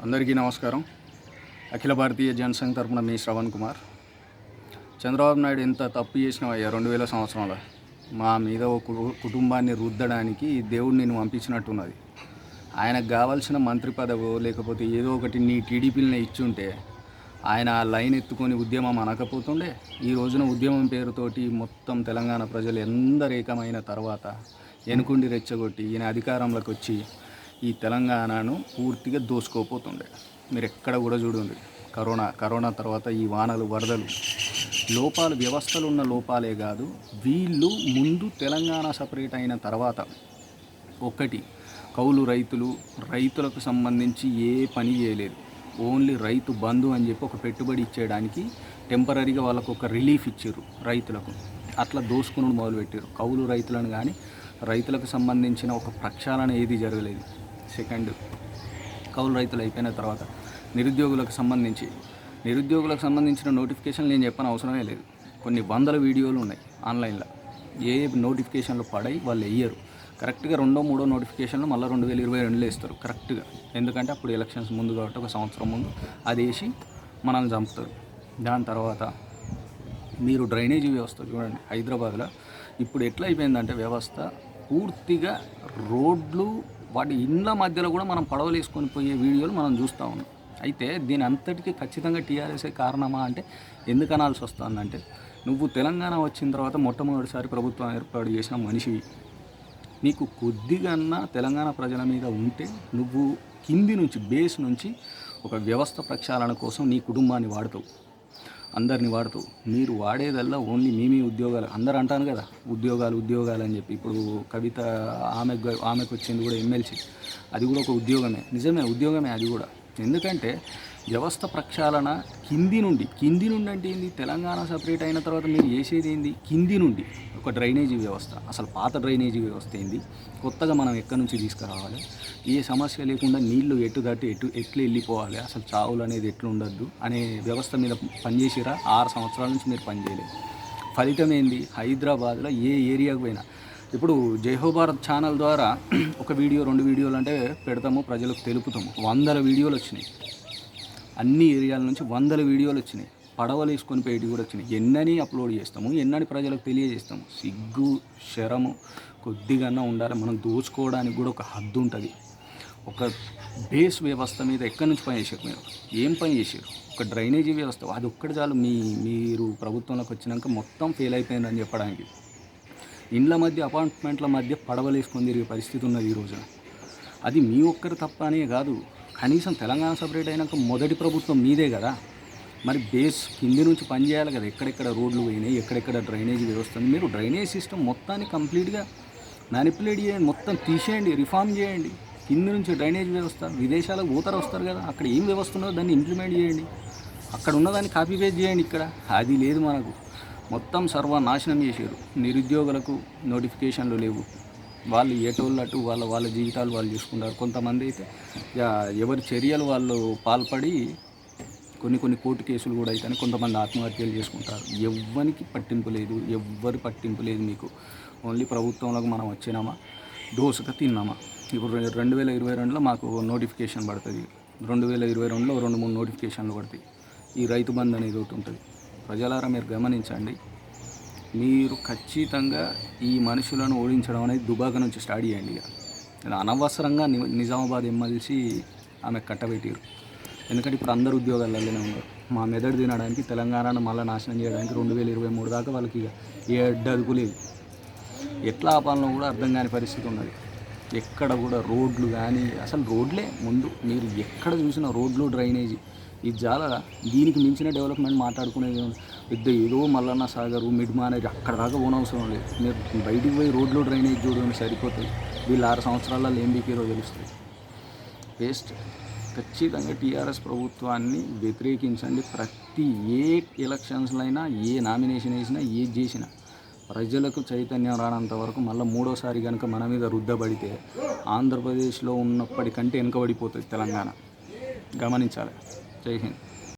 అందరికీ నమస్కారం. అఖిల భారతీయ జనసంఘ్ తరపున మీ శ్రవణ్ కుమార్. చంద్రబాబు నాయుడు ఎంత తప్పు చేసినావయ్యా 2000 సంవత్సరంలో. మా మీద ఒక కుటుంబాన్ని రుద్దడానికి దేవుడు నిన్ను పంపించినట్టున్నది. ఆయనకు కావాల్సిన మంత్రి పదవో లేకపోతే ఏదో ఒకటి నీ టీడీపీలనే ఇచ్చుంటే ఆయన ఆ లైన్ ఎత్తుకొని ఉద్యమం అనకపోతుండే. ఈ రోజున ఉద్యమం పేరుతోటి మొత్తం తెలంగాణ ప్రజలు ఎందరు ఏకమైన తర్వాత ఎనుకుండి రెచ్చగొట్టి ఈయన అధికారంలోకి వచ్చి ఈ తెలంగాణను పూర్తిగా దోసుకోపోతుండే. మీరు ఎక్కడ కూడా చూడండి, కరోనా తర్వాత ఈ వానలు, వరదలు, లోపాలు, వ్యవస్థలు ఉన్న లోపాలే కాదు, వీళ్ళు ముందు తెలంగాణ సపరేట్ అయిన తర్వాత ఒకటి కౌలు రైతులకు సంబంధించి ఏ పని చేయలేదు. ఓన్లీ రైతు బంధు అని చెప్పి ఒక పెట్టుబడి ఇచ్చేయడానికి టెంపరీగా వాళ్ళకు ఒక రిలీఫ్ ఇచ్చారు రైతులకు. అట్లా దోసుకుని మొదలుపెట్టారు. కౌలు రైతులను కానీ రైతులకు సంబంధించిన ఒక ప్రక్షాళన ఏది జరగలేదు. సెకండ్, కౌలు రైతులు అయిపోయిన తర్వాత నిరుద్యోగులకు సంబంధించిన నోటిఫికేషన్లు నేను చెప్పని అవసరమే లేదు. కొన్ని వందల వీడియోలు ఉన్నాయి ఆన్లైన్లో. ఏ నోటిఫికేషన్లు పడాయి వాళ్ళు వేయరు. కరెక్ట్గా 2వ 3వ నోటిఫికేషన్లు మళ్ళీ 2022లో ఇస్తారు కరెక్ట్గా. ఎందుకంటే అప్పుడు ఎలక్షన్స్ ముందు కాబట్టి ఒక సంవత్సరం ముందు అది వేసి మనల్ని చంపుతారు. దాని తర్వాత మీరు డ్రైనేజీ వ్యవస్థ చూడండి. హైదరాబాద్లో ఇప్పుడు ఎట్లా అయిపోయిందంటే వ్యవస్థ పూర్తిగా రోడ్లు, వాటి ఇండ్ల మధ్యలో కూడా మనం పడవలు వేసుకొని పోయే వీడియోలు మనం చూస్తూ ఉన్నాం. అయితే దీని అంతటికీ ఖచ్చితంగా టీఆర్ఎస్ఏ కారణమా అంటే ఎందుకు అనాల్సి వస్తుందంటే, నువ్వు తెలంగాణ వచ్చిన తర్వాత మొట్టమొదటిసారి ప్రభుత్వం ఏర్పాటు చేసిన మనిషివి. నీకు కొద్దిగా తెలంగాణ ప్రజల మీద ఉంటే నువ్వు కింది నుంచి, బేస్ నుంచి ఒక వ్యవస్థ ప్రక్షాళన కోసం నీ కుటుంబాన్ని వాడుతావు, అందరిని వాడుతావు. మీరు వాడేదల్లా ఓన్లీ మీ ఉద్యోగాలు. అందరూ అంటాను కదా ఉద్యోగాలు అని చెప్పి. ఇప్పుడు కవిత ఆమెకు వచ్చింది కూడా ఎమ్మెల్సీ, అది కూడా ఒక ఉద్యోగమే. నిజమే, ఉద్యోగమే అది కూడా. ఎందుకంటే వ్యవస్థ ప్రక్షాళన కింది నుండి అంటే ఏంది? తెలంగాణ సపరేట్ అయిన తర్వాత మీరు చేసేది ఏంది? కింది నుండి ఒక డ్రైనేజీ వ్యవస్థ. అసలు పాత డ్రైనేజీ వ్యవస్థ ఏంది, కొత్తగా మనం ఎక్కడి నుంచి తీసుకురావాలి, ఏ సమస్య లేకుండా నీళ్లు ఎటు ఎట్లా వెళ్ళిపోవాలి, అసలు చావులు అనేది ఎట్లా ఉండద్దు అనే వ్యవస్థ మీద పనిచేసిరా. 6 సంవత్సరాల నుంచి మీరు పనిచేయలేదు. ఫలితం ఏంది? హైదరాబాద్లో ఏ ఏరియాకు పోయినా, ఇప్పుడు జైహో భారత్ ఛానల్ ద్వారా ఒక వీడియో 2 వీడియోలు అంటే పెడతాము, ప్రజలకు తెలుపుతాము. 100 వీడియోలు వచ్చినాయి. అన్ని ఏరియాల నుంచి 100 వీడియోలు వచ్చినాయి. పడవలు వేసుకొని పోయేటి కూడా వచ్చినాయి. ఎన్నని అప్లోడ్ చేస్తాము, ఎన్నని ప్రజలకు తెలియజేస్తాము. సిగ్గు శరము కొద్దిగా ఉండాలి. మనం దోచుకోవడానికి కూడా ఒక హద్దు ఉంటుంది. ఒక బేస్ వ్యవస్థ మీద ఎక్కడి నుంచి పని చేశారు? మీరు ఏం పని చేశారు? ఒక డ్రైనేజీ వ్యవస్థ, అది ఒక్కటి చాలు మీరు ప్రభుత్వంలోకి వచ్చినాక మొత్తం ఫెయిల్ అయిపోయిందని చెప్పడానికి. ఇండ్ల మధ్య, అపార్ట్మెంట్ల మధ్య పడవలు వేసుకొని తిరిగే పరిస్థితి ఉన్నది ఈ రోజున. అది మీ ఒక్కరి తప్ప అనే కాదు, కనీసం తెలంగాణ సపరేట్ అయినాక మొదటి ప్రభుత్వం మీదే కదా. మరి బేస్ కింది నుంచి పనిచేయాలి కదా. ఎక్కడెక్కడ రోడ్లు పోయినాయి, ఎక్కడెక్కడ డ్రైనేజీ వ్యవస్థ ఉంది. మీరు డ్రైనేజ్ సిస్టమ్ మొత్తాన్ని కంప్లీట్గా మ్యానిపులేట్ చేయండి, మొత్తం తీసేయండి, రిఫార్మ్ చేయండి. కింది నుంచి డ్రైనేజ్ వ్యవస్థ, విదేశాలకు ఊతర వస్తారు కదా, అక్కడ ఏం వ్యవస్థ ఉన్నదో దాన్ని ఇంప్లిమెంట్ చేయండి. అక్కడ ఉన్నదాన్ని కాపీ పేస్ట్ చేయండి. ఇక్కడ అది లేదు మనకు. మొత్తం సర్వనాశనం చేశారు. నిరుద్యోగులకు నోటిఫికేషన్లు లేవు. వాళ్ళు ఏటోళ్ళట్టు వాళ్ళ జీవితాలు వాళ్ళు చూసుకుంటారు. కొంతమంది అయితే ఎవరి చర్యలు వాళ్ళు పాల్పడి కొన్ని కోర్టు కేసులు కూడా అయితేనే కొంతమంది ఆత్మహత్యలు చేసుకుంటారు. ఎవ్వరికి పట్టింపు లేదు మీకు. ఓన్లీ ప్రభుత్వంలోకి మనం వచ్చినామా, దోసుక తిన్నామా. ఇప్పుడు 2022లో మాకు నోటిఫికేషన్ పడుతుంది. 2022లో 2-3 నోటిఫికేషన్లు పడతాయి. ఈ రైతు బంధు అనేది ఒకటి ఉంటుంది. ప్రజలారా మీరు గమనించండి. మీరు ఖచ్చితంగా ఈ మనుషులను ఓడించడం అనేది దుబాక నుంచి స్టార్ట్ చేయండి. ఇక అనవసరంగా నిజామాబాద్ ఎమ్మెల్సీ ఆమె కట్టబెట్టారు. ఎందుకంటే ఇప్పుడు అందరు ఉద్యోగాలలోనే ఉన్నారు. మా మెదడు తినడానికి, తెలంగాణను మళ్ళీ నాశనం చేయడానికి 2023 దాకా వాళ్ళకి ఇక అదుపు లేదు. ఎట్లా ఆపాలనో కూడా అర్థం కాని పరిస్థితి ఉన్నది. ఎక్కడ కూడా రోడ్లు కానీ, అసలు రోడ్లే ముందు. మీరు ఎక్కడ చూసినా రోడ్లు, డ్రైనేజీ, ఇది చాలా. దీనికి మించిన డెవలప్మెంట్ మాట్లాడుకునేది పెద్ద ఏదో మల్లన్న సాగరు, మిడ్ మానేజ్ అక్కడ దాకా పోనవసరం లేదు. మీరు బయటికి పోయి రోడ్లు, డ్రైనేజ్ చూడడం సరిపోతుంది. వీళ్ళు 6 సంవత్సరాలలో ఏం బీకేరో తెలుస్తుంది. వేస్ట్. ఖచ్చితంగా టీఆర్ఎస్ ప్రభుత్వాన్ని వ్యతిరేకించండి. ప్రతి ఏ ఎలక్షన్స్లో అయినా, ఏ నామినేషన్ వేసినా, ఏది చేసినా ప్రజలకు చైతన్యం రానంత వరకు మళ్ళీ 3వసారి కనుక మన మీద రుద్దబడితే ఆంధ్రప్రదేశ్లో ఉన్నప్పటికంటే వెనుకబడిపోతుంది తెలంగాణ. గమనించాలి. జై హింద్.